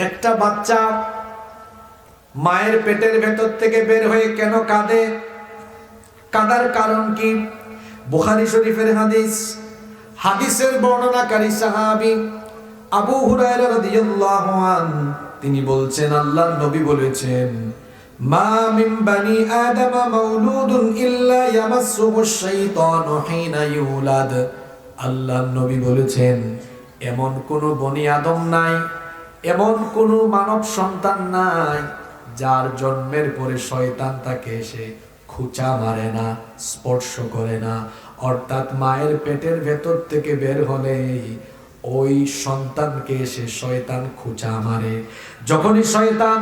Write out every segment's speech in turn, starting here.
একটা বাচ্চা মায়ের পেটের ভেতর থেকে বের হয়ে কেন কাঁদে? কাঁদার কারণ কি? বুখারী শরীফের হাদিস, হাদিসের বর্ণনাকারী সাহাবী আবু হুরায়রা রাদিয়াল্লাহু আনহু তিনি বলছেন, আল্লাহর নবী বলেছেন, মা মিন বানি আদম মাউলুদুন ইল্লা ইয়ামাসসুহুশ শাইতানু হিনা ইউলাদ। আল্লাহর নবী বলেছেন, এমন কোন বনি আদম নাই, এমন কোন মানব সন্তান নাই যার জন্মের পরে শয়তান তাকে এসে খুঁচা মারে না, স্পর্শ করে না। অর্থাৎ মায়ের পেটের ভেতর থেকে বের হলেই ওই সন্তানকে এসে শয়তান খুঁচা মারে। যখনই শয়তান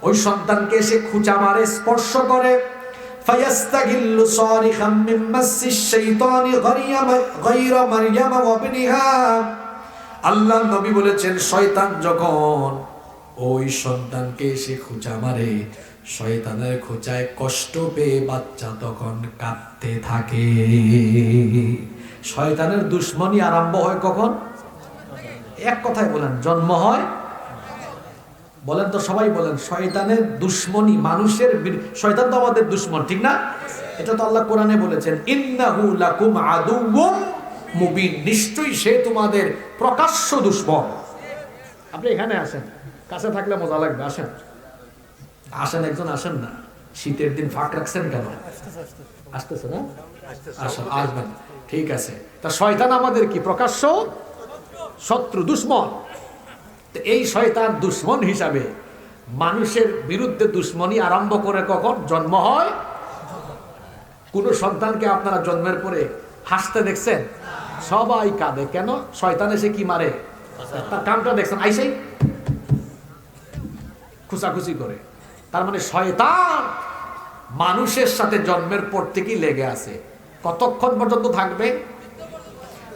ওই সন্তানকে এসে খুঁচা মারে, স্পর্শ করে, ফায়াস্তাগিল্লু সারিখাম মিন মাসসিশ শাইতানি গায়রা মারইয়াম ওয়া ইবনিহা। আল্লাহর নবী বলেছেন, শয়তান যখন ওই সন্তানকে এসে খুঁচা মারে, শয়তানের খোঁচায় কষ্ট পেয়ে বাচ্চা তখন কাঁদতে থাকে। শয়তানের দুশ্মনী আরম্ভ হয় কখন? এক কথায় বলেন, জন্ম হয়। বলেন তো সবাই বলেন, শয়তানের দুশ্মনী মানুষের, শয়তান তো আমাদের দুশ্মন, ঠিক না? এটা তো আল্লাহ কোরআনে বলেছেন, ইন্নাহু লাকুম আদুউম মুবিন, নিশ্চয়ই সে তোমাদের প্রকাশ্য দুশ্মন। আপনি এখানে আসেন, কাছে থাকলে মজা লাগবে, আসেন আসেন, একজন আসেন না। শীতের দিন ফাঁক রাখছেন কেন? আসতেছে না? আসেন, আসবেন, ঠিক আছে। তা শয়তান আমাদের কি? প্রকাশ্য শত্রু, দুশ্মন। এই শয়তান দুশ্মন হিসাবে মানুষের বিরুদ্ধে দুশ্মনী আরম্ভ করে কখন? জন্ম হয়। কোন সন্তানকে আপনারা জন্মের পরে হাসতে দেখছেন? সবাই কাঁদে কেন? শয়তান এসে কি মারে? তার কামটা দেখছেন, আইসেই খুচাখুচি করে। তার মানে শয়তান মানুষের সাথে জন্মের পর থেকেই লেগে আছে। কতক্ষণ পর্যন্ত থাকবে?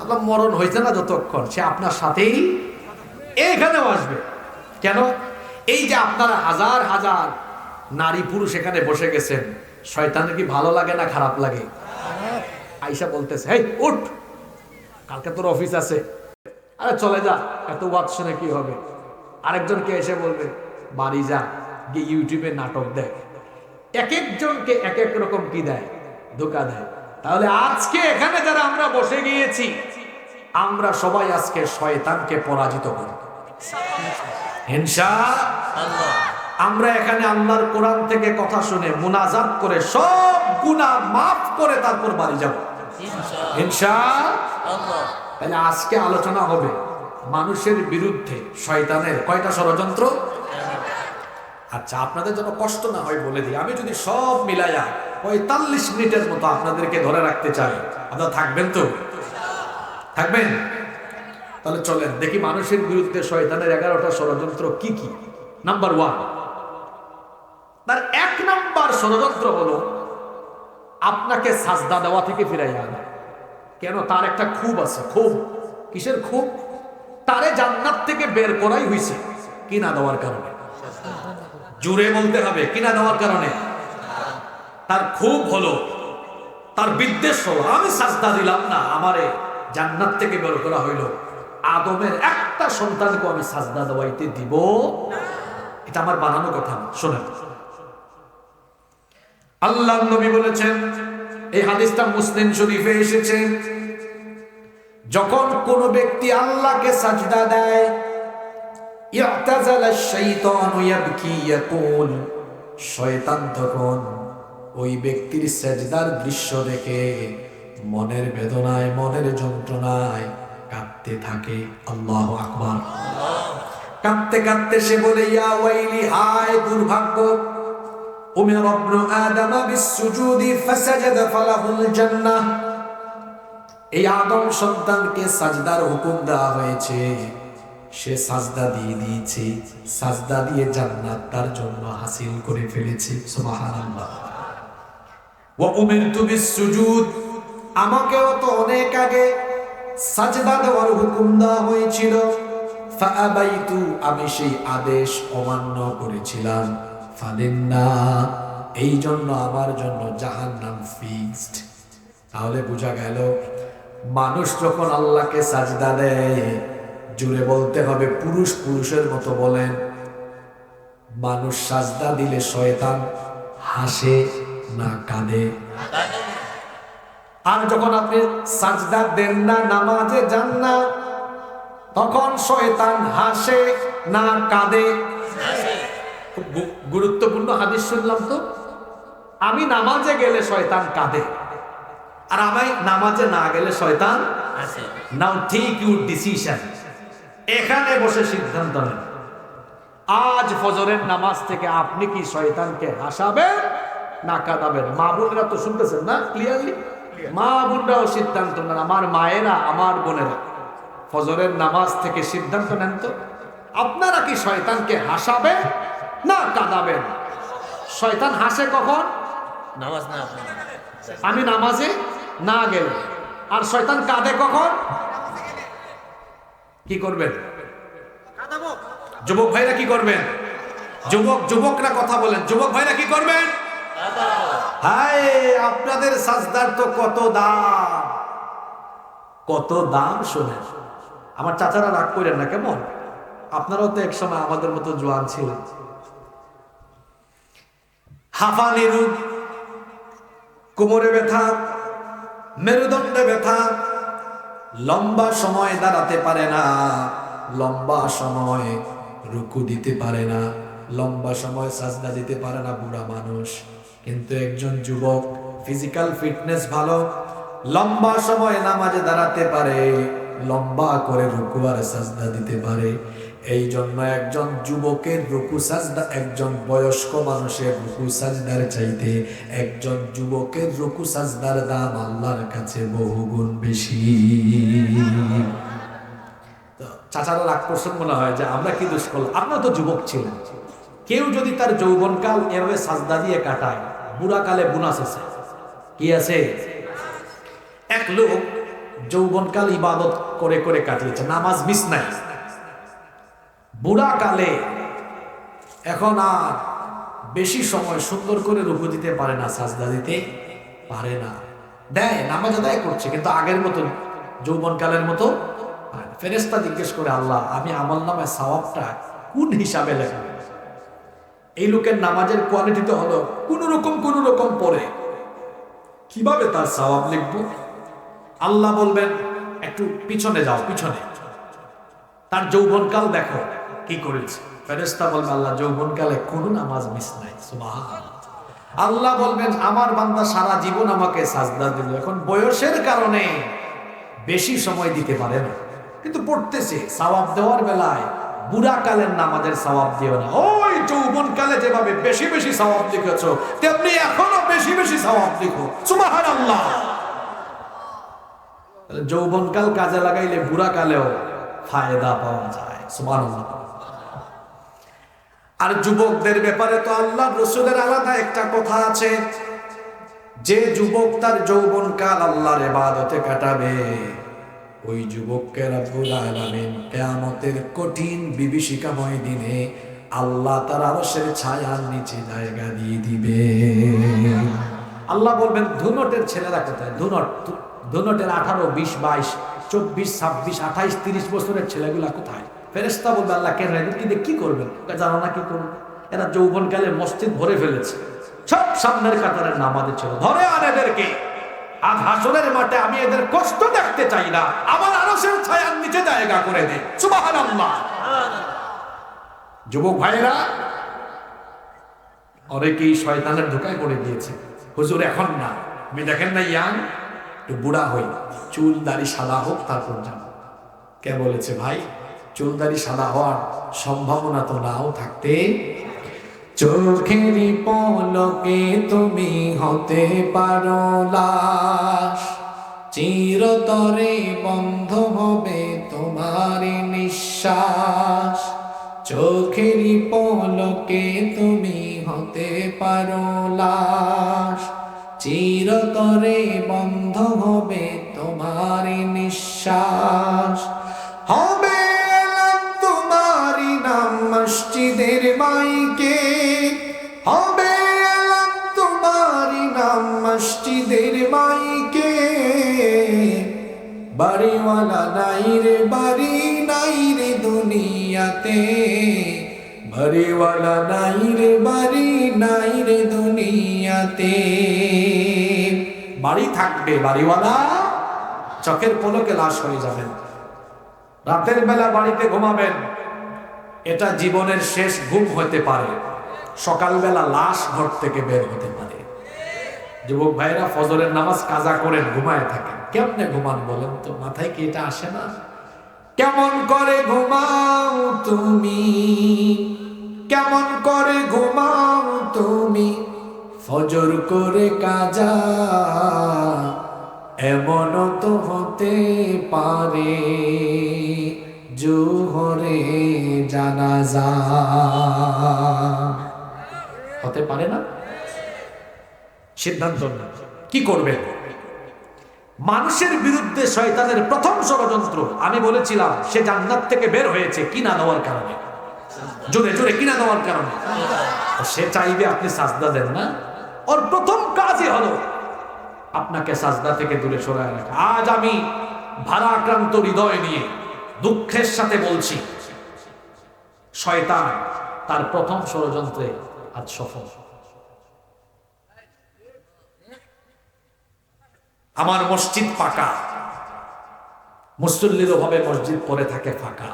আপনার মরণ হয়েছে না যতক্ষণ, সে আপনার সাথেই এখানেও আসবে। কেন? এই যে আপনারা হাজার হাজার নারী পুরুষ এখানে বসে গেছেন, শয়তানের কি ভালো লাগে না খারাপ লাগে? আইসা বলতেছে, হেই উঠ, কালকে তোর অফিস আছে, আরে চলে যা, এত ওয়াজ শুনে কি হবে? আরেকজনকে এসে বলবে, বাড়ি যা, গিয়ে ইউটিউবে নাটক দেখ। এক একজনকে এক এক রকম কি দেয়, ধোঁকা দেয়। তাহলে আজকে এখানে যারা আমরা বসে গিয়েছি, আমরা সবাই আজকে শয়তানকে পরাজিত করব ইনশাআল্লাহ। আমরা এখানে আল্লাহর কোরআন থেকে কথা শুনে মুনাজাত করে সব গুনাহ মাফ করে তারপর বাড়ি যাব ইনশাআল্লাহ। তাহলে আজকে আলোচনা হবে মানুষের বিরুদ্ধে শয়তানের কয়টা ষড়যন্ত্র। আচ্ছা, আপনাদের জন্য কষ্ট না হয় বলে দিই, আমি যদি সব মিলাইয়া 45 মিনিটের মতো আপনাদেরকে ধরে রাখতে চাই, আপনারা থাকবেন তো? থাকবেন? তাহলে চলেন দেখি মানুষের বিরুদ্ধে শয়তানের 11টা ষড়যন্ত্র কি কি। নাম্বার 1, তার 1 নাম্বার ষড়যন্ত্র হলো আপনাকে সাজদা দেওয়া থেকে ফিরাইয়া আনা। কেন? তার একটা খুব আছে। খুব কিসের খুব? তারে জান্নাত থেকে বের করাই হয়েছে কি না দেওয়ার কারণে। জুড়ে বলতে হবে, কি না দেওয়ার কারণে। তার খুব হলো, তার বিদ্বেষ হলো, আমি সাজদা দিলাম না, আমারে জান্নাত থেকে বের করা হইল, আদমের একটা সন্তানকে আমি সাজদা দেওয়াইতে দিব। এটা আমার বানানো কথা না, শোনেন। আল্লাহর নবী বলেছেন, এই হাদিসটা মুসলিম শরীফে এসেছে, যখন কোন ব্যক্তি আল্লাহকে সাজদা দেয়, ইয়াতাজালা শাইতানু ইয়াবকি ইয়াকুল, শয়তান তখন ওই ব্যক্তির সাজদার দৃশ্য দেখে মনের বেদনায়, মনের যন্ত্রণায় কাঁদতে থাকে। আল্লাহু আকবার। কাঁদতে কাঁদতে সে বলে, ইয়া ওয়াইলি, হায় দুর্ভাগ্য, উমিরা ইবনু আদম বিসসুজুদি ফাসাজাদা ফালাহুল জান্নাহ, এই আদম সন্তানকে সাজদার হুকুম দেওয়া হয়েছে, সে সাজদা দিয়ে দিয়েছে, সাজদা দিয়ে জান্নাত তার জন্য হাসিল করে ফেলেছে। সুবহানাল্লাহ। ওয়া উমিরতু বিসসুজুদ, আমাকেও তো অনেক আগে সাজদা দেওয়ার হুকুম দেওয়া হয়েছিল, ফাআবাইতু, আমি সেই আদেশ অমান্য করেছিলাম, ফালিন্না, এই জন্য আমার জন্য জাহান্নাম ফিক্সড। তাহলে বোঝা গেল, মানুষ যখন আল্লাহকে সাজদা দেয়, জোরে বলতে হবে, পুরুষ পুরুষের মতো বলেন। মানুষ সাজদা দিলে শয়তান হাসে না কাঁদে? আর যখন আপনি সাজদা দেন না, নামাজে যান না, তখন শয়তান হাসে না কাঁদে? খুব গুরুত্বপূর্ণ হাদিস শুনলাম তো। আমি নামাজে গেলে শয়তান কাঁদে, আর আমি নামাজে না গেলে শয়তান হাসে। নাও টেক ইউর ডিসিশন, এখানে বসে সিদ্ধান্ত নেন। আজ ফজরের নামাজ থেকে আপনি কি শয়তানকে হাসাবেন না কাঁদাবেন? মা বোনেরা তো শুনতেছেন না ক্লিয়ারলি? মা বোনরাও সিদ্ধান্ত নেন, আমার মায়েরা, আমার বোনেরা, ফজরের নামাজ থেকে সিদ্ধান্ত নেন তো আপনারা কি শয়তানকে হাসাবেন না কাঁদাবেন? শয়তান হাসে কখন? নামাজ না, আমি নামাজে না গেলে। আর শয়তান কাঁদে কখন? কি করবেন? যুবক ভাইরা কি করবেন? যুবকরা কথা বলেন, যুবক ভাইরা কি করবেন? হায়, আপনাদের সাজদার তো কত দাম, কত দাম শোনেন। আমার চাচারা রাগ করেন না কেমন? আপনারাও তো এক সময় আমাদের মতো জোয়ান ছিলেন। হাঁপানি রোগ, কোমরে ব্যথা, মেরুদণ্ডে ব্যথা, লম্বা সময় দাঁড়াতে পারে না, লম্বা সময় রুকু দিতে পারে না, লম্বা সময় সাজদা দিতে পারে না বুড়া মানুষ। কিন্তু একজন যুবক ফিজিক্যাল ফিটনেস ভালো, লম্বা সময় নামাজে দাঁড়াতে পারে, লম্বা করে রুকু আর সাজদা দিতে পারে। এই জন্য একজন যুবকের রুকু সাজদা একজন বয়স্ক মানুষের রুকু সাজদার চাইতে একজন যুবকের রুকু সাজদার দাম আল্লাহর কাছে বহুগুণ বেশি। চাচারা রাগ করছেন মনে হয় যে আমরা কি দোষ করলাম? আপনারা তো যুবক ছিলেন। কেউ যদি তার যৌবনকাল এভাবে সাজদা দিয়ে কাটায়, বুড়াকালে বোনাস আছে। কি আছে? এক লোক যৌবনকাল ইবাদত করে করে কাটিয়েছে, নামাজ মিস নাই, বুড়াকালে এখন আর বেশি সময় সুন্দর করে রুকু দিতে পারে না, সাজদা দিতে পারে না। দেয়, নামাজ আদায় করছে, কিন্তু আগের মতো যৌবনকালের মতো। ফেরেশতা জিজ্ঞেস করে, আল্লাহ আমি আমল নামায় সওয়াবটা কোন হিসাবে লেখা? এই লোকের নামাজের কোয়ালিটি তো হলো কোন রকম পড়ে, কিভাবে তার সওয়াব লিখবো? আল্লাহ বলবেন একটু পিছনে যাও, পিছনে তার যৌবনকাল দেখো কি করেছে। ফেরেশতা বলবে আল্লাহ যৌবনকালে কোনো নামাজ মিস নাই। সুবহানাল্লাহ। আল্লাহ বলবেন আমার বান্দা সারা জীবন আমাকে সাজদা দিল, এখন বয়সের কারণে বেশি সময় দিতে পারে না, কিন্তু পড়তেছে। সওয়াব দেওয়ার বেলায় বুড়া কালের নামাজের সওয়াব দিও না, ওই যৌবনকালে যেভাবে বেশি বেশি সওয়াব লিখেছো তেমনি এখনো বেশি বেশি সওয়াব লিখো। সুবহানাল্লাহ। যৌবনকাল কাজে লাগাইলে বুড়া কালেও ফায়দা পাওয়া যায়। সুবহানাল্লাহ। আর যুবকদের ব্যাপারে তো আল্লাহ রাসূলের আলাদা একটা কথা আছে, যে যুবক তার যৌবনকাল আল্লাহর ইবাদতে কাটাবে, ওই যুবককে রব্বুল আলামিন কিয়ামতের কঠিন বিভীষিকাময় দিনে আল্লাহ তার আরশের ছায়ার নিচে জায়গা দিয়ে দিবে। আল্লাহ বলবেন ধুনটের ছেলেরা কোথায়? ধুনটের 18, 20, 22, 24, 26, 28, 30 বছরের ছেলেগুলা কোথায়? ফেরেশতা বলবে আল্লাহ কেন এদেরকে কি করবেন? জানো না কি করবেন? এরা যৌবনকালে মসজিদ ভরে ফেলেছে, সব সামনের কাতারের নামাজে ছিল, ধরে আর এদেরকে। আজ হাসরের মাঠে আমি এদের কষ্ট দেখতে চাই না, আমার আরশের ছায়ার নিচে জায়গা করে দে। সুবহানাল্লাহ। যুবক ভাইরা অনেকেই শয়তানের ধোঁকায় পড়ে গিয়েছে। হুজুর এখন না, আমি দেখেন না ইয়াং, একটু বুড়া হই, চুল দাড়ি সাদা হোক তারপর যাবো। কে বলেছে ভাই? চুল দাড়ি সাদা হওয়ার সম্ভাবনা তো নাও থাকতে। চোখেরই পলকে তুমি হতে পারো লাশ, চিরতরে বন্ধ হবে তোমার নিঃশ্বাস। চোখেরই পলকে তুমি হতে পারো লাশ, চিরতরে বন্ধ হবে তোমার নিঃশ্বাস। হবে তোমারই নাম মসজিদের মাইকে, হবে তোমারই নাম মসজিদের মাইকে। বাড়িওয়ালা নাই রে বাড়ি নাই রে দুনিয়াতে, বাড়িওয়ালা নাই রে বাড়ি নাই রে দুনিয়াতে। বাড়ি থাকবে, বাড়িওয়ালা চোখের পলকে লাশ হয়ে যাবেন। রাতের বেলা বাড়িতে ঘুমাবেন, এটা জীবনের শেষ ঘুম হতে পারে। সকালবেলা লাশ ঘর থেকে বের হতে পারে। যুবক ভাইরা ফজরের নামাজ কাজা করেন, ঘুমায় থাকেন, কেমনে ঘুমান বলেন তো? মাথায় কি এটা আসে না? কেমন করে ঘুমাও তুমি, কেমন করে ঘুমাও তুমি, ফজর করে কাজা, এমন তো হতে পারে জোহরে জানাজা। হতে পারে না? সিদ্ধান্ত কি করবে? মানুষের বিরুদ্ধে শয়তানের প্রথম ষড়যন্ত্র আমি বলেছিলাম, সে জান্নাত থেকে বের হয়েছে কিনা দেওয়ার কারণে, জোরে জোরে কিনা দেওয়ার কারণে। সে চাইবে আপনি সাজদা দেন না, ওর প্রথম কাজই হলো আপনাকে সাজদা থেকে দূরে সরায় রাখা। আজ আমি ভারাক্রান্ত হৃদয় নিয়ে দুঃখের সাথে বলছি, শয়তান তার প্রথম ষড়যন্ত্রে আজ সফল। আমার মসজিদ পাকা, মুসল্লির ভাবে মসজিদ পড়ে থাকে ফাঁকা।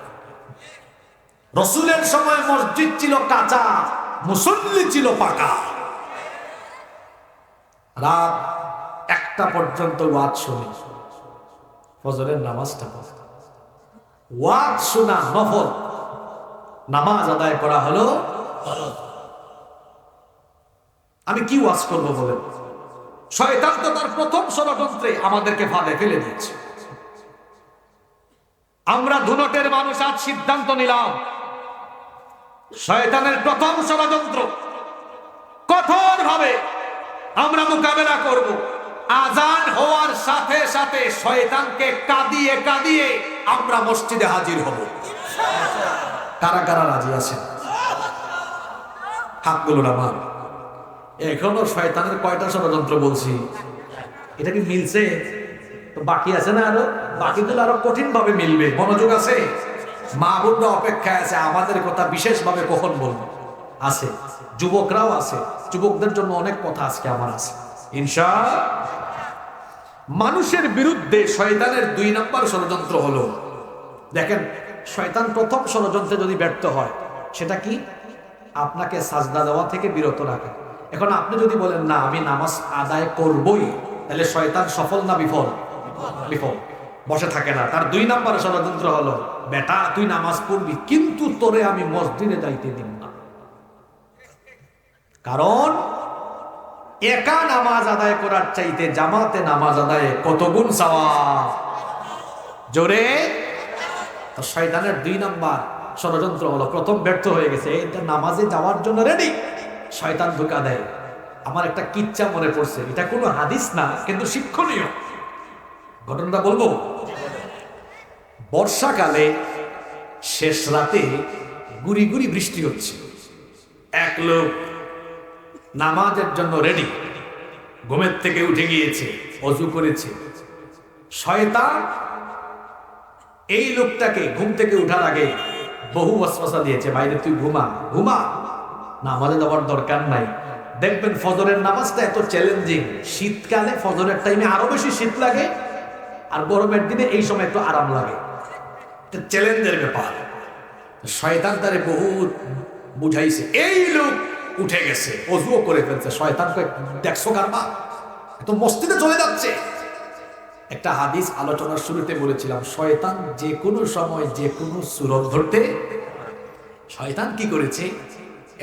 রসুলের সময় মসজিদ ছিল কাঁচা, মুসল্লি ছিল পাকা। রাত 1টা পর্যন্ত ওয়াজ শুনি, ফজরের নামাজটা পড়ে। ওয়াজ শোনা নফল, নামাজ আদায় করা হলো ফরজ। আমি কি ওয়াজ করবো বলেন? শয়তান তো তার প্রথম ষড়যন্ত্রে আমাদেরকে ফাঁদে ফেলে দিচ্ছে। আমরা ধুনটের মানুষ আজ সিদ্ধান্ত নিলাম, শয়তানের প্রথম ষড়যন্ত্র কঠোর ভাবে আমরা মোকাবেলা করব। আজান হওয়ার সাথে সাথে শয়তানকে কাঁদিয়ে কাঁদিয়ে আমরা মসজিদে হাজির হব। কারা কারা রাজি আছেন? হাতগুলো নামান। এখনো শয়তানের কয়টা ষড়যন্ত্র বলছি, এটা কি মিলছে? তো বাকি আছে না, আরো বাকিগুলো আরো কঠিন ভাবে মিলবে। মনোযোগ আছে? মা বোনরা অপেক্ষায় আছে, আমাদের কথা বিশেষ ভাবে কখন বলবো আছে। যুবকরাও আছে, যুবকদের জন্য অনেক কথা আজকে আমার আছে ইনশাআল্লাহ। মানুষের বিরুদ্ধে শয়তানের 2 নম্বর ষড়যন্ত্র হলো, দেখেন শয়তান প্রথম ষড়যন্ত্রে যদি ব্যর্থ হয়, সেটা কি? আপনাকে সাজদা দেওয়া থেকে বিরত রাখা। এখন আপনি যদি বলেন না আমি নামাজ আদায় করবই, তাহলে শয়তান সফল না বিফল? বিফল। বসে থাকে না। তার 2 নম্বর ষড়যন্ত্র হলো, বেটা তুই নামাজ পড়বি, কিন্তু তোরে আমি মসজিদে যাইতে দিব না। কারণ একা নামাজ আদায় করার চাইতে জামাতে নামাজ আদায়ে কত গুণ সওয়াব। জোরে। তো শয়তানের 2 নম্বর ষড়যন্ত্র হলো, প্রথম ব্যর্থ হয়ে গেছে, এটা নামাজে যাওয়ার জন্য রেডি, শয়তান ধোঁকা দেয়। আমার একটা কিচ্ছা মনে পড়ছে, এটা কোনো হাদিস না কিন্তু শিক্ষণীয় ঘটনাটা বলবো। বর্ষাকালে শেষ রাতে গুড়ি গুড়ি বৃষ্টি হচ্ছে, এক লোক নামাজের জন্য রেডি, ঘুমের থেকে উঠে গিয়েছে, অজু করেছে। শয়তান এই লোকটাকে ঘুম থেকে উঠার আগে বহু ওয়াসওয়াসা দিয়েছে, বাইরে তুই ঘুমা ঘুমা, নামাজে যাওয়ার দরকার নাই। দেখবেন ফজরের নামাজটা এত চ্যালেঞ্জিং, শীতকালে ফজরের টাইমে আরো বেশি শীত লাগে, আর গরমের দিনে এই সময় একটু আরাম লাগে। এটা চ্যালেঞ্জের ব্যাপার। শয়তান তারে বহুত বুঝাইছে। এই লোক উঠে গেছে, অজুও করে ফেলছে। শয়তানকে দেখছো কারবা, তো মসজিদে চলে যাচ্ছে। একটা হাদিস আলোচনার শুরুতে বলেছিলাম, শয়তান যে কোনো সময় যে কোনো সুরত ধরতে। শয়তান কি করেছে,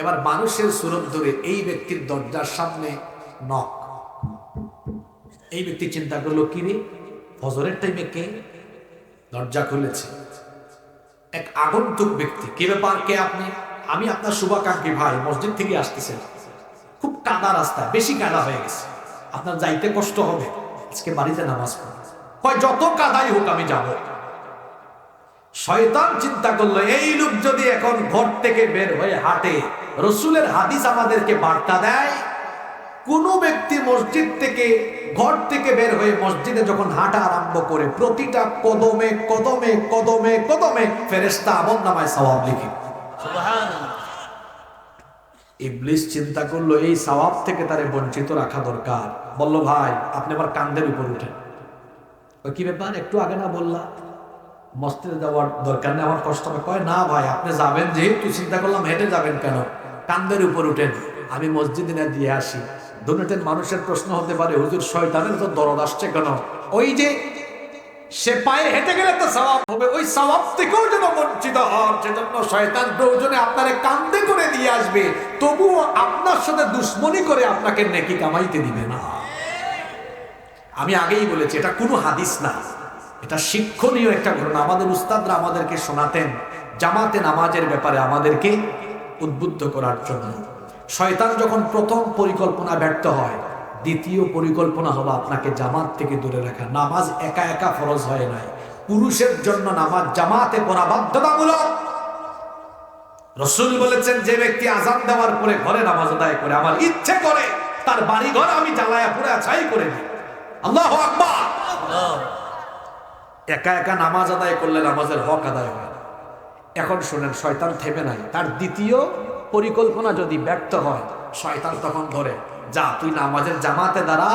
এবার মানুষের সুরত ধরে এই ব্যক্তির দরজার সামনে নক। এই ব্যক্তি চিন্তা করলো, কি রে ফজরের টাইমে কে দরজা খুলেছে? এক আগন্তুক ব্যক্তি। কি ব্যাপার, কে আপনি? আমি আপনার শুভাকাঙ্ক্ষী ভাই, মসজিদ থেকে আসতেছেন, খুব কাদা রাস্তা, বেশি কাদা হয়ে গেছে, আপনার যাইতে কষ্ট হবে, আজকে বাড়িতে নামাজ পড়ব। হয় যত কাদাই হোক আমি যাব। শয়তান চিন্তা করলো, এই লোক যদি এখন ঘর থেকে বের হয়ে হাঁটে, রসুলের হাদিস আমাদেরকে বার্তা দেয়, কোন ব্যক্তি মসজিদ থেকে ঘর থেকে বের হয়ে মসজিদে যখন হাঁটা আরম্ভ করে প্রতিটা কদমে কদমে কদমে কদমে ফেরেশতা আমলনামায় সওয়াব লিখে। সুবহানাল্লাহ। ইবলিস চিন্তা করলো এই সওয়াব থেকে তারে বঞ্চিত রাখা দরকার। বলল ভাই আপনি আমার কাঁধের উপর উঠেন। ওই কি ব্যাপার, একটু আগে না বললা মসজিদে যাওয়ার দরকার নেই, আমার কষ্ট হবে। কয় না ভাই আপনি যাবেন যেহেতু, চিন্তা করলাম হেঁটে যাবেন কেন, কাঁধের উপর উঠেন, আমি মসজিদে না দিয়ে আসি। দুনিয়াতে মানুষের প্রশ্ন হতে পারে হুজুর শয়তানের তো দরদ আসছে কেন? ওই যে সে পায়ে হেঁটে গেলে তো সওয়াব হবে, ওই সওয়াব থেকেও যেন বঞ্চিত হন সেজন্য শয়তান প্রয়োজনে আপনারে কাঁধে করে দিয়ে আসবে, তবুও আপনার সাথে দুশ্মনী করে আপনাকে নেকি কামাইতে দিবে না। আমি আগেই বলেছি এটা কোনো হাদিস না, এটা শিক্ষণীয় একটা ঘটনা। আমাদের উস্তাদরা আমাদেরকে শোনাতেন জামাতে নামাজের ব্যাপারে আমাদেরকে উদ্বুদ্ধ করার জন্য। শয়তান যখন প্রথম পরিকল্পনা ব্যর্থ হয়, দ্বিতীয় পরিকল্পনা হলো আপনাকে জামাত থেকে দূরে রাখা। নামাজ একা একা ফরজ হয় নাই, পুরুষের জন্য নামাজ জামাতে পড়া বাধ্যতামূলক। রাসূল বলেছেন যে ব্যক্তি আযান দেওয়ার পরে ঘরে নামাজ আদায় করে, আমার ইচ্ছে করে তার বাড়ি ঘর আমি জ্বালায়া পুড়া ছাই করে দিই। আল্লাহু আকবার। একা একা নামাজ আদায় করলে নামাজের হক আদায় হয়। এখন শুনেন, শয়তান থেমে নাই। তার দ্বিতীয় পরিকল্পনা যদি ব্যর্থ হয়, শয়তান তখন ধরে যা তুই নামাজের জামাতে দাঁড়া,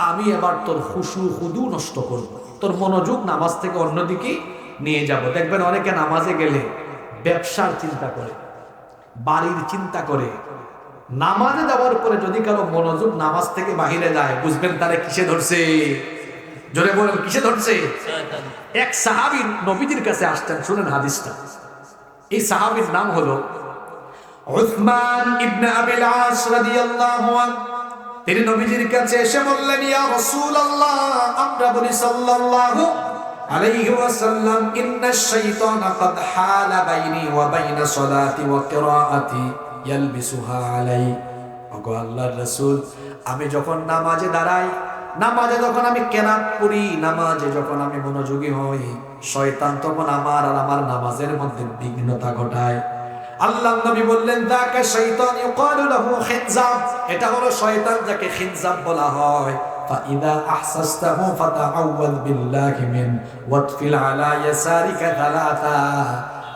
আমি এবার তোর খুশু হুদু নষ্ট করব, তোর মনোযোগ নামাজ থেকে অন্যদিকে নিয়ে যাব। দেখবেন অনেকে নামাজে গেলে ব্যবসার চিন্তা করে, বাড়ির চিন্তা করে। নামাজে যাওয়ার পরে যদি কারো মনোযোগ নামাজ থেকে বাহিরে যায়, বুঝবেন তারে কিসে ধরছে। জোরে বলেন কিসে ধরছে? এক সাহাবী নবীজির কাছে আসতেন, শুনেন হাদিসটা। এই সাহাবীর নাম হলো উসমান ইবনে আবিল আস রাদিয়াল্লাহু আনহু। তিনি নবীজির কাছে এসে বললেন, ইয়া রাসূলুল্লাহ, আমরা বলি সাল্লাল্লাহু আলাইহি ওয়াসাল্লাম, ইন্নাশ শাইতানা ক্বাদ হালা বাইনি ওয়া বাইনা সালাতি ওয়া কিরাআতি ইয়ালবিসুহা আলাই। ওগো আল্লাহর রাসূল, আমি যখন নামাজে দাঁড়াই, নামাজে যখন আমি কেরাত পড়ি, নামাজে যখন আমি মনোযোগী হই, শয়তান তখন আমার আর আমার নামাজের মধ্যে বিঘ্নতা ঘটায়। আল্লাহর নবী বললেন, যাকা শাইতান ইউকালু লাহু খিনজাব, এটা হলো শয়তান যাকে খিনজাব বলা হয়। ফাইদা আহসাসতাহু ফাতাআওয়ায বিল্লাহি মিন ওয়াতফিল আলা ইয়াসারিকা তালাতা।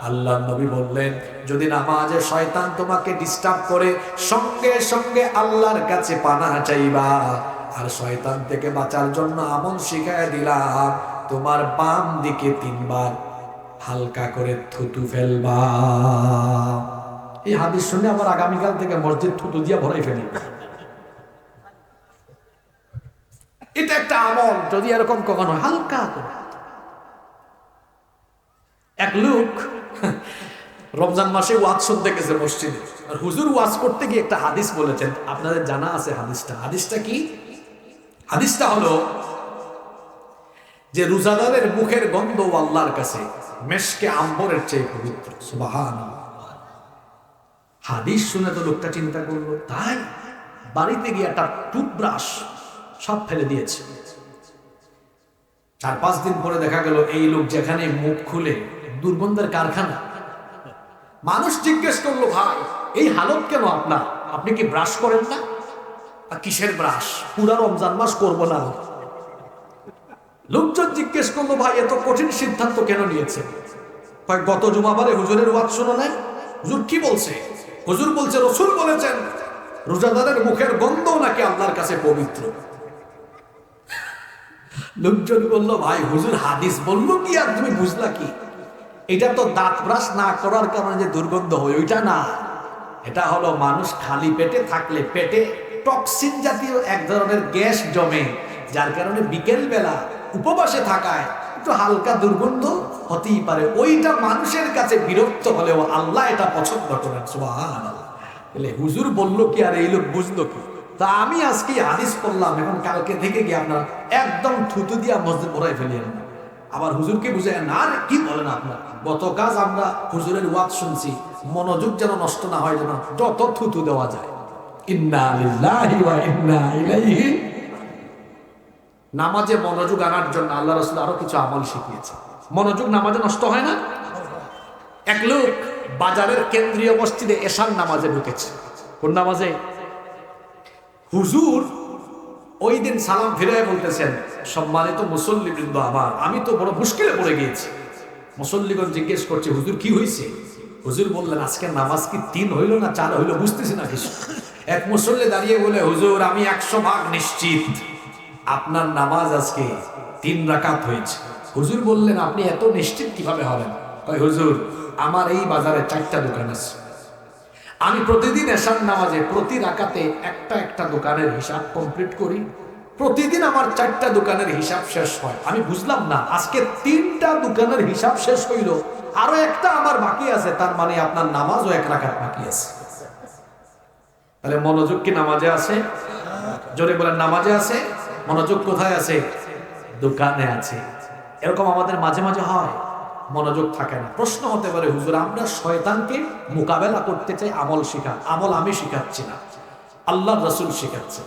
আল্লাহর নবী বললেন, যদি নামাজে শয়তান তোমাকে ডিস্টার্ব করে, সঙ্গে সঙ্গে আল্লাহর কাছে পানাহ চাইবা। আর শয়তান থেকে বাঁচার জন্য আমল শিখায় দিলাম, তোমার বাম দিকে 3 বার হালকা করে থুতু ফেলবা। এই হাদিস শুনে আমার আগামীকাল থেকে মসজিদ থুতু দিয়া ভরাই ফেলি। এটা একটা আমল, যদি এরকম কখনো হালকা করে। এক লোক রমজান মাসে ওয়াজ শুনতে গেছে মসজিদে, আর হুজুর ওয়াজ করতে গিয়ে একটা হাদিস বলেছেন। আপনাদের জানা আছে হাদিসটা? হাদিসটা কি? হাদিসটা হলো যে রোজাদারের মুখের গন্ধ আল্লাহর কাছে মেশকে আম্বরের চেয়ে পবিত্র। সুবহানাল্লাহ। হাদিস শুনে তো লোকটা চিন্তা করলো, তাই বাড়িতে গিয়ে একটা টুথব্রাশ সব ফেলে দিয়েছে। 4-5 দিন পরে দেখা গেল এই লোক যেখানে মুখ খুলে দুর্গন্ধের কারখানা। মানুষ জিজ্ঞেস করলো, ভাই এই হালত কেন আপনার? আপনি কি ব্রাশ করেন না? কিসের ব্রাশ? পুরা রমজান মাস করবো না। লোকজন জিজ্ঞেস করলো, ভাই এত কঠিন সিদ্ধান্ত কেন নিয়েছে? গত জুমাবারে হুজুরের ওয়াজ শোনো নাই? হুজুর কি বলছে? হুজুর বলছে, রাসূল বলেছেন রোজাদারের মুখের গন্ধ নাকি আল্লাহর কাছে পবিত্র। লোকজন বলল, ভাই হুজুর হাদিস বললো কি আর তুমি বুঝলা কি? এটা তো দাঁত ব্রাশ না করার কারণে যে দুর্গন্ধ হয় ওইটা না, এটা হলো মানুষ খালি পেটে থাকলে পেটে টক্সিন জাতীয় এক ধরনের গ্যাস জমে, যার কারণে বিকেল বেলা উপবাসে থাকায় একটু হালকা দুর্গন্ধ হতেই পারে। ওইটা মানুষের কাছে বিরক্ত হলেও আল্লাহ এটা পছন্দ করেন। সুবহানাল্লাহ। বলে হুজুর বললো কি আর এই লোক বুঝলো কি? তা আমি আজকে হাদিস পড়লাম, এখন কালকে থেকে গিয়ে আপনারা একদম থুতু দিয়া মসজিদ ভরাই ফেলিয়েন। আবার হুজুরকে বুঝায় না, আর কি বলেন আপনার? গত কাজ আমরা হুজুরের ওয়াজ শুনছি, মনোযোগ যেন নষ্ট না হয়, যেন যত থুতু দেওয়া যায়। ইন্না লিল্লাহি ওয়া ইন্না ইলাইহি। নামাজে মনোযোগ আনার জন্য আল্লাহ রাসূল আরো কিছু আমল শিখিয়েছে। মনোযোগ নামাজে নষ্ট হয় না। এক লোক বাজারের কেন্দ্রীয় মসজিদে এশার নামাজে ঢুকেছে। কোন নামাজে? হুজুর ওই দিন সালাম ফিরায় বলতেছেন, সম্মানিত মুসল্লিবৃন্দ আমার, আমি তো বড় মুশকিলে পড়ে গিয়েছি। মুসল্লিগণ জিজ্ঞেস করছে, হুজুর কি হয়েছে? হুজুর বললেন, আজকে নামাজ কি 3 হইল না 4 হইল, বুঝতেছি না কিছু। এক মুসল্লি দাঁড়িয়ে বলে, হুজুর আমি 100% নিশ্চিত আপনার নামাজ আজকে 3 রাকাত হয়েছে। হুজুর বললেন, আপনি এত নিশ্চিত কিভাবে হবেন? কয়, হুজুর আমার এই বাজারে 4টা দোকান আছে, আমি প্রতিদিন এশার নামাজে প্রতি রাকাতে একটা দোকানের হিসাব কমপ্লিট করি, প্রতিদিন আমার 4টা দোকানের হিসাব শেষ হয়। আমি বুঝলাম না, আজকে 3টা দোকানের হিসাব শেষ হইল, আরো একটা আমার বাকি আছে, তার মানে আপনার নামাজও 1 রাকাত বাকি আছে। তাহলে মনোযোগ কি নামাজে আছে? জোরে বলেন, নামাজে আছে। মনোযোগ কোথায় আছে? দোকানে আছে। এরকম আমাদের মাঝে মাঝে হয়, মনোযোগ থাকে না। প্রশ্ন হতে পারে, হুজুর আমরা শয়তানকে মোকাবেলা করতে চাই, আমল শিখা। আমল আমি শিখাচ্ছি না, আল্লাহর রাসূল শিখাচ্ছে।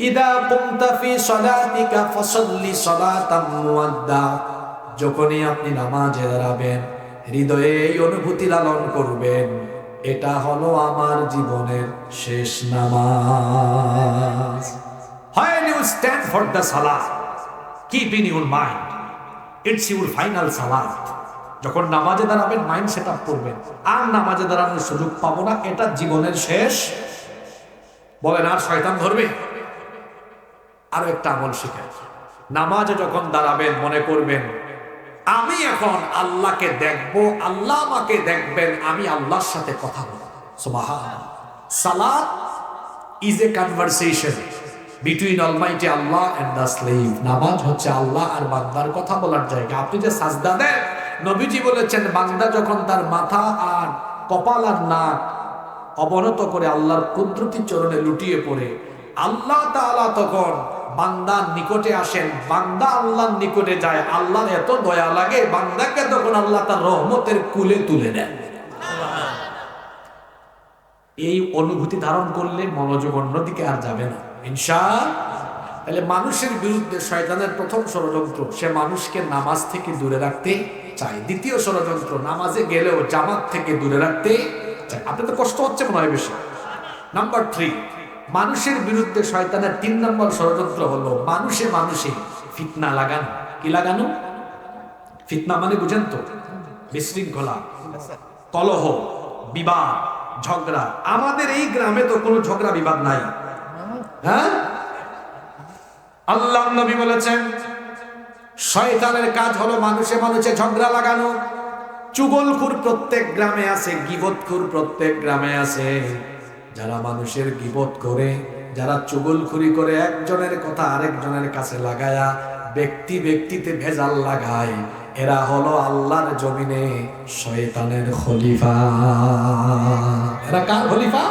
ইদা কুনতা ফি সালাতিকা ফাসাল্লি সালাতাম মুওয়াদ্দা, যখনই আপনি নামাজে দাঁড়াবেন হৃদয়ে এই অনুভূতি লালন করবেন, এটা হলো আমার জীবনের শেষ নামাজ। When you stand for the salah, keep in your mind it's your final salat. যখন নামাজে দাঁড়াবেন মাইন্ড সেট আপ করবেন, আর নামাজে দাঁড়ানোর সুযোগ পাবো না, এটা জীবনের শেষ। বলেন, আর শয়তান ধরবে? আরো একটা আমল শিখেন, নামাজে যখন দাঁড়াবেন মনে করবেন আমি এখন আল্লাহকে দেখবো, আল্লাহ আমাকে দেখবেন, আমি আল্লাহর সাথে কথা বলবো। সুবহানাল্লাহ। সালাত is a conversation between almighty Allah and the slave. নামাজ হচ্ছে আল্লাহ আর বান্দার কথা বলার জায়গা। আপনি যে সাজদা দেন, নবীজি বলেছেন বান্দা যখন তার মাথা আর কপাল আর নাক অবনত করে আল্লাহর কুদরতি চরণে লুটিয়ে পড়ে, আল্লাহ তাআলা তখন বান্দার নিকটে আসেন, বান্দা আল্লাহর নিকটে যায়, আল্লাহর এত দয়া লাগে বান্দাকে, তখন আল্লাহ তার রহমতের কুলে তুলে নেন। এই অনুভূতি ধারণ করলে মনোযোগ অন্যদিকে আর যাবে না, ইনশাআল্লাহ। তাহলে মানুষের বিরুদ্ধে শয়তানের প্রথম ষড়যন্ত্র, সে মানুষকে নামাজ থেকে দূরে রাখতে চায়। দ্বিতীয় ষড়যন্ত্র, নামাজে গেলেও জামাত থেকে দূরে রাখতে চায়। আপনার তো কষ্ট হচ্ছে মনে হয় বেশি। নাম্বার 3, মানুষের বিরুদ্ধে শয়তানের 3 নম্বর ষড়যন্ত্র হলো মানুষে ফিতনা লাগানো। কি লাগানো? ফিতনা মানে বুঝেন তো? বিশৃঙ্খলা, কলহ, বিবাদ, ঝগড়া। আমাদের এই গ্রামে তো কোনো ঝগড়া বিবাদ নাই, হ্যাঁ? আল্লাহর নবী বলেছেন শয়তানের কাজ হলো মানুষে ঝগড়া লাগানো। চুগলখোর প্রত্যেক গ্রামে আছে, গীবতখোর প্রত্যেক গ্রামে আছে। যারা মানুষের গীবত করে, যারা চুগলখুরি করে, একজনের কথা আরেকজনের কাছে লাগায়া ব্যক্তিতে ভেজাল লাগায়, এরা হলো আল্লাহর জমিনে শয়তানের খলিফা। এরা কার খলিফা?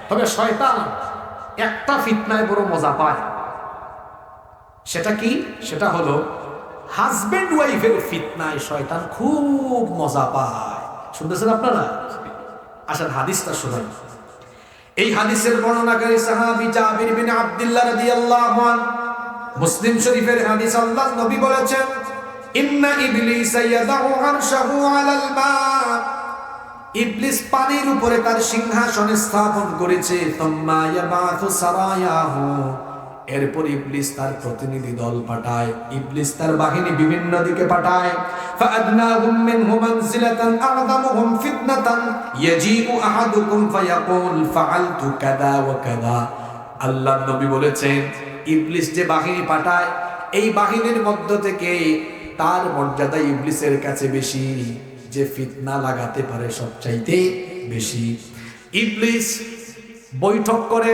তবে শয়তান একটা ফিতনায় বড় মজা পায়। সেটা কি? সেটা হলো হাজবেন্ড ওয়াইফের ফিতনায় শয়তান খুব মজা পায়। শুনতেছেন আপনারা? আসেন হাদিসটা শুনেন। এই হাদিসের বর্ণনাকারী সাহাবী জাবির বিন আব্দুল্লাহ রাদিয়াল্লাহু আনহু। মুসলিম শরীফের হাদিস। আল্লাহর নবী বলেছেন, ইন্না ইবলিসা ইয়াদাউ আরশাহু আলাল মা, ইবলিস পানির উপরে তার সিংহাসন স্থাপন করেছে। তাম্মা ইয়াবাথু সারায়াহু, এরপর ইবলিস তার প্রতিনিধি দল পাঠায়, ইবলিস তার বাহিনী বিভিন্ন দিকে পাঠায়। ফাআদনাহুম মিনহু মানজিলাতান আ'যামুহুম ফিতনাতান ইয়াজিউ আহাদুকুম ফায়াকুল ফাআলতু কাযা ওয়া কাযা। আল্লাহর নবী বলেছেন, ইবলিস যে বাহিনী পাঠায়, এই বাহিনীর মধ্য থেকে তার মর্যাদা ইবলিসের কাছে বেশি, যে ফিতনা লাগাতে পারে সবচাইতে বেশি। ইবলিস বৈঠক করে,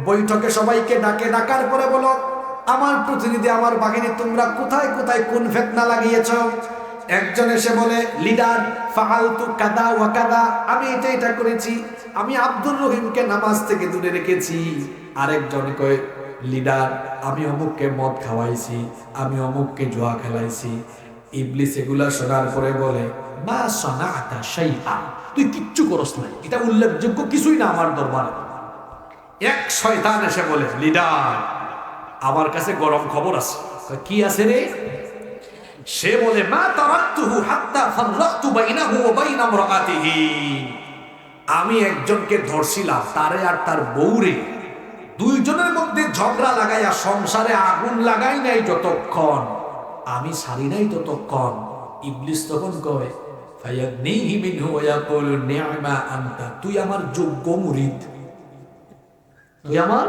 বৈঠকে সবাইকে ডাকার পরে বলো, আমার প্রতিনিধি, আমার বাহিনী, তোমরা কোথায় কোথায় কোন ফিতনা লাগিয়েছ? একজন এসে বলে, লিডার, ফাআলতু কাদা ওয়া কাদা, আমি এটা করেছি, আমি আব্দুর রহিমকে নামাজ থেকে দূরে রেখেছি। আরেকজন কয়, লিডার, আমি অমুককে মদ খাওয়াইছি, আমি অমুককে জুয়া খেলাইছি। ইবলিস এগুলা শোনার পরে বলে, মা সানাআতা শাইআ, তুই কিচ্ছু করস নাই, এটা উল্লেখযোগ্য কিছুই না আমার দরবারে। এক শয়তান এসে বলে, লিডার, আমার কাছে গরম খবর আছে। কি আছে রে? সে বলে, মা তারাকতুহু হাত্তা ফাররাকতু বাইনাহু ওয়া বাইনা ইমরাআতিহি, আমি একজনকে ধরছিলাম, তারে আর তার বউরে দুইজনের মধ্যে ঝগড়া লাগাইয়া সংসারে আগুন লাগাই নাই যতক্ষণ, আমি সারি নাই ততক্ষণ, ইবলিস তখন কয় ফায়াদনিহি মিনহু ওয়া ইয়াকুলু নি'মা আনতা, তুই আমার যোগ্য মুরিদ, তুই আমার,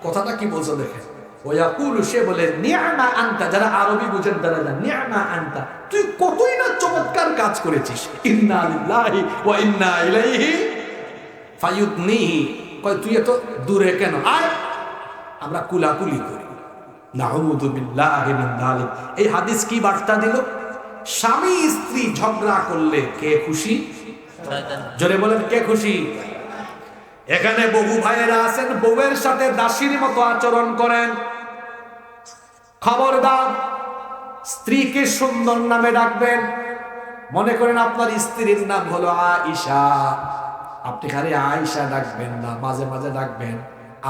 কথাটা কি বলছো দেখেন, ওয়া ইয়াকুলু, সে বলে নি'মা আনতা, যারা আরবি বুঝেন তারা জানেন নি'মা আনতা, তুই কতই না চমৎকার কাজ করেছিস, ইন্না লিল্লাহি ওয়া ইন্না ইলাইহি ফায়ুদনিহি, কয় তুই এত দূরে কেন আয়, আমরা কুলাকুলি করি, নাউযু বিল্লাহি মিন যালিক। এই হাদিস কি বার্তা দিল? স্বামী স্ত্রী ঝগড়া করলে কে খুশি? জোরে বলেন কে খুশি? এখানে বহু ভাইয়েরা আছেন বউয়ের সাথে দাসীর মতো আচরণ করেন। খবরদার, স্ত্রীকে সুন্দর নামে ডাকবেন। মনে করেন আপনার স্ত্রীর নাম হলো আয়েশা, আপনি খালি আয়েশা ডাকবেন না, মাঝে মাঝে ডাকবেন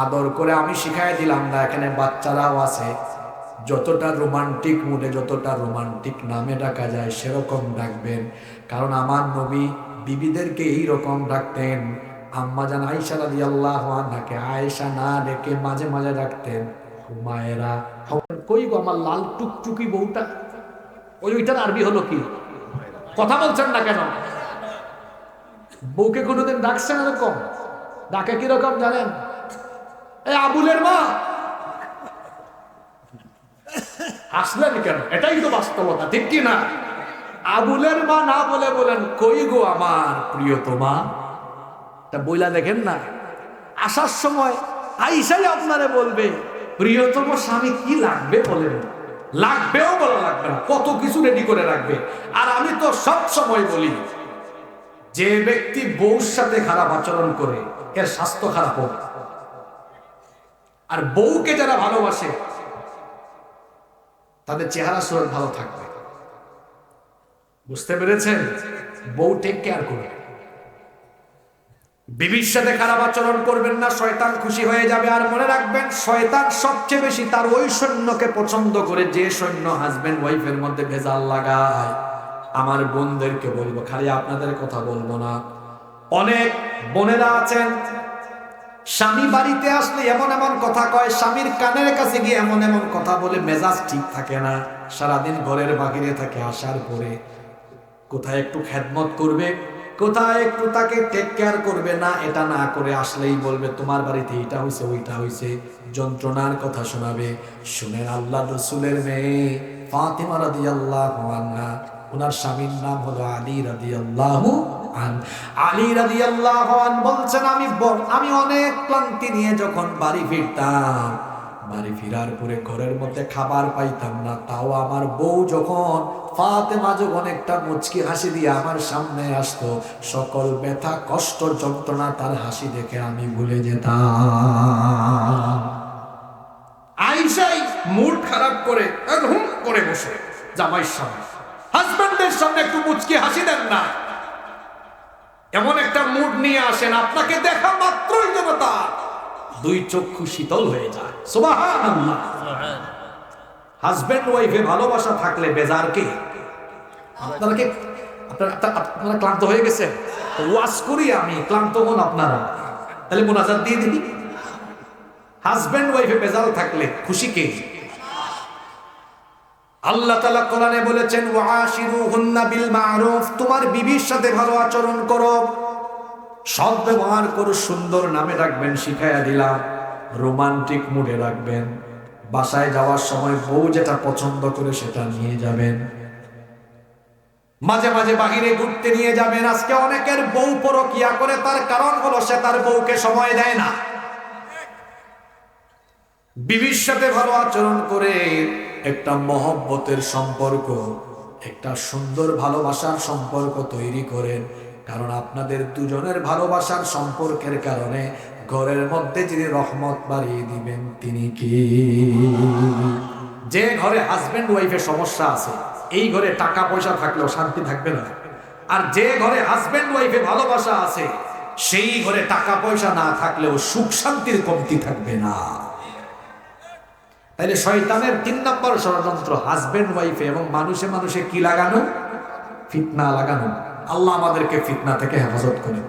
আদর করে। আমি শিখাই দিলাম না, এখানে বাচ্চারাও আছে, যতটা রোমান্টিক মুডে, যতটা রোমান্টিক নামে ডাকা যায় সেরকম ডাকবেন। কারণ আমার নবী বিবিদেরকে এইরকম ডাকতেন। আম্মাজান আয়েশা রাদিয়াল্লাহু আনহাকে আয়েশা না ডেকে মাঝে মাঝে ডাকতেন হুমায়রা। কই গো আমার লাল টুকটুকি বউটা, ওইটার আরবি হলো কি? কথা বলছেন না কেন? বউকে কোনোদিন ডাকছেন এরকম? ডাকে কিরকম জানেন? এই আবুলের মা। হাসলেন কেন? এটাই তো বাস্তবতা, ঠিক কি না? আবুলের মা না বলে বলেন কই গো আমার প্রিয়তমা। তা বইলা দেখেন না, আসার সময় আইসাই আপনারে বলবে প্রিয়তম স্বামী কি লাগবে বলেন, লাগবেও বলা লাগবে না, কত কিছু রেডি করে রাখবে। আর আমি তো সব সময় বলি, যে ব্যক্তি বউর সাথে খারাপ আচরণ করে এর স্বাস্থ্য খারাপ হবে। আর বউকে যারা ভালোবাসে তাদের চেহারা সুরত ভালো থাকবে। বুঝতে পেরেছেন? বউ টেক কেয়ার করবে। বিবির সাথে খারাপ আচরণ করবেন না, শয়তান খুশি হয়ে যাবে। আর মনে রাখবেন, শয়তান সবচেয়ে বেশি তার ওই সৈন্যকে পছন্দ করে যে সৈন্য হাজবেন্ড ওয়াইফের মধ্যে ভেজাল লাগায়। আমার বোনদেরকে বলবো, খালি আপনাদের কথা বলবো না, অনেক বোনেরা আছেন স্বামী বাড়িতে আসলে এমন এমন কথা কয়, স্বামীর কানের কাছে গিয়ে এমন এমন কথা বলে, মেজাজ ঠিক থাকে না, সারাদিন ঘরের বাহিরে থাকে। আসার পরে কোথায় একটু খেদমত করবে, কোথায় একটু তাকে টেক কেয়ার করবে না, এটা না করে আসলেই বলবে তোমার বাড়িতে এটা হইছে ওইটা হইছে, যন্ত্রণার কথা শোনাবে। শুনেন, আল্লাহ রসুলের মেয়ে ফাতিমা রাদিয়াল্লাহু আনহা, ওনার স্বামীর নাম হলো আলী রাদিয়াল্লাহু আনহু। আলী রাদিয়াল্লাহু আনহু বলছেন, আমি অনেক ক্লান্তি নিয়ে যখন বাড়ি ফিরতাম, বাড়ি ফিরার পরে ঘরের মধ্যে খাবার পাইতাম না, তাও আমার বউ যখন ফাতেমা যখন একটা মুচকি হাসি দিয়ে আমার সামনে আসতো, সকল ব্যথা কষ্ট যন্ত্রণা তার হাসি দেখে আমি ভুলে যেতাম। আয়েশাই মুড খারাপ করে হুম করে বসে জামাইয়ের সামনে, হাজবেন্ডের সামনে একটু মুচকি হাসি দেন না, এমন একটা মুড নিয়ে আসেন আপনাকে দেখা মাত্রই যেন তার দুই চক্ষু শীতল হয়ে যায়। সুবহানাল্লাহ। হাজবেন্ড ওয়াইফে ভালোবাসা থাকলে বেজার কে? আপনারা ক্লান্ত হয়ে গেছেন, ওয়াজ করি আমি, ক্লান্ত হন আপনারা, তাহলে মুনাজাত দিয়ে দিবি। হাজবেন্ড ওয়াইফে বেজাল থাকলে খুশি কে? আল্লাহ তাআলা কোরআনে বলেছেন, ওয়াশিরুহুন্না বিল মারুফ, তোমার বিবির সাথে ভালো আচরণ করো, সৎ ব্যবহার করো, সুন্দর নামে রাখবেন, শিখাইয়া দিলাম। রোমান্টিক মুডে রাখবেন। বাসায় যাওয়ার সময় বউ যেটা পছন্দ করে সেটা নিয়ে যাবেন। মাঝে মাঝে বাহিরে ঘুরতে নিয়ে যাবেন। আজকে অনেকের বউ পরকিয়া করে, তার কারণ হলো সে তার বউকে সময় দেয় না। বিবির সাথে ভালো আচরণ করে একটা মহব্বতের সম্পর্ক, একটা সুন্দর ভালোবাসার সম্পর্ক তৈরি করেন। কারণ আপনাদের দুজনের ভালোবাসার সম্পর্কের কারণে ঘরের মধ্যে যিনি রহমত বাড়িয়ে দিবেন তিনি কি? যে ঘরে হাজবেন্ড ওয়াইফের সমস্যা আছে, এই ঘরে টাকা পয়সা থাকলেও শান্তি থাকবে না। আর যে ঘরে হাজবেন্ড ওয়াইফে ভালোবাসা আছে, সেই ঘরে টাকা পয়সা না থাকলেও সুখ শান্তির কমতি থাকবে না। তাইলে শয়তানের 3 নম্বর ষড়যন্ত্র হাজবেন্ড ওয়াইফে এবং মানুষে মানুষে কি লাগানো? ফিতনা লাগানো। আল্লাহ আমাদেরকে ফিতনা থেকে হেফাজত করে।